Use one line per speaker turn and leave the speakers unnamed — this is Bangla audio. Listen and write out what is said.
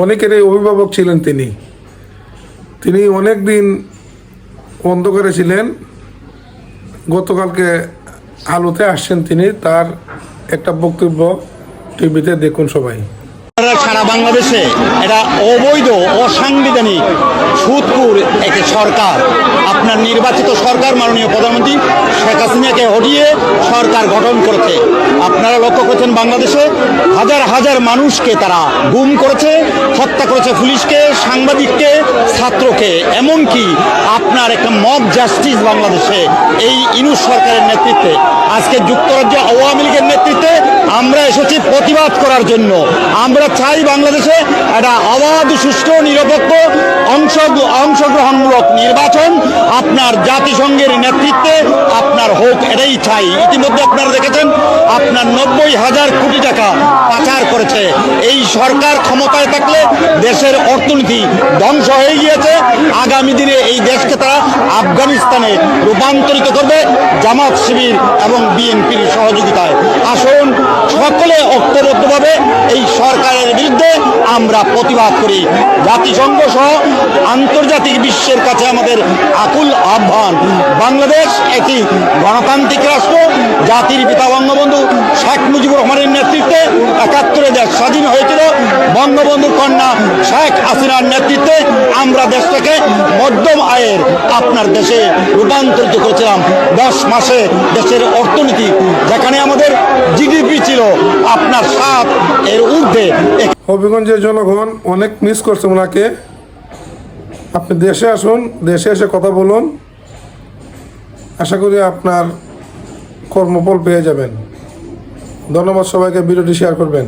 অনেকেরই অভিভাবক ছিলেন তিনি অনেক দিন অন্ধকারে ছিলেন। গতকালকে আলোতে আসছেন তিনি, তার একটা বক্তব্য টিভিতে দেখুন সবাই।
সারা বাংলাদেশে এটা অবৈধ অসাংবিধানিক সুদপুর একটি সরকার, আপনার নির্বাচিত সরকার মাননীয় প্রধানমন্ত্রী শেখ হাসিনাকে হটিয়ে সরকার গঠন করেছে। আপনারা লক্ষ্য করেছেন বাংলাদেশে হাজার হাজার মানুষকে তারা গুম করেছে, হত্যা করেছে, পুলিশকে, সাংবাদিককে, ছাত্রকে, এমনকি আপনার একটা মব জাস্টিস বাংলাদেশে এই ইউনূস সরকারের নেতৃত্বে। আজকে যুক্তরাজ্য আওয়ামী লীগের নেতৃত্বে আমরা এসেছি প্রতিবাদ করার জন্য। আমরা চাই বাংলাদেশে একটা অবাধ, সুষ্ঠু, নিরপেক্ষ, অংশগ্রহণমূলক নির্বাচন আপনার জাতিসংঘের নেতৃত্বে আপনার হোক, এটাই চাই। ইতিমধ্যে আপনারা দেখেছেন আপনার 90,000 কোটি টাকা পাচার করেছে এই সরকার। ক্ষমতায় থাকলে দেশের অর্থনীতি ধ্বংস হয়ে গিয়েছে। আগামী দিনে এই দেশকে তারা আফগানিস্তানে রূপান্তরিত করবে জামাত, শিবির এবং বিএনপির সহযোগিতায়। আসুন সকলে ঐক্যবদ্ধভাবে এই সরকারের বিরুদ্ধে আমরা প্রতিবাদ করি। জাতিসংঘ সহ আন্তর্জাতিক বিশ্বের কাছে আমাদের আকুল আহ্বান, বাংলাদেশ একটি গণতান্ত্রিক রাষ্ট্র। জাতির পিতা বঙ্গবন্ধু শেখ মুজিবুর রহমানের নেতৃত্বে ৭১ দেশ স্বাধীন হয়েছিল। বঙ্গবন্ধুর কন্যা শেখ হাসিনার নেতৃত্বে আমরা দেশটাকে মধ্যম আয়ের আপনার দেশে রূপান্তরিত করেছিলাম। 10 মাসে দেশের অর্থনীতি, যেখানে আমাদের জিডিপি ছিল আপনার 7 এর ঊর্ধ্বে।
হবিগঞ্জের জনগণ অনেক মিস করছে ওনাকে। আপনি দেশে আসুন, দেশে এসে কথা বলুন, আশা করি আপনার কর্মফল পেয়ে যাবেন। ধন্যবাদ সবাইকে, ভিডিওটি শেয়ার করবেন।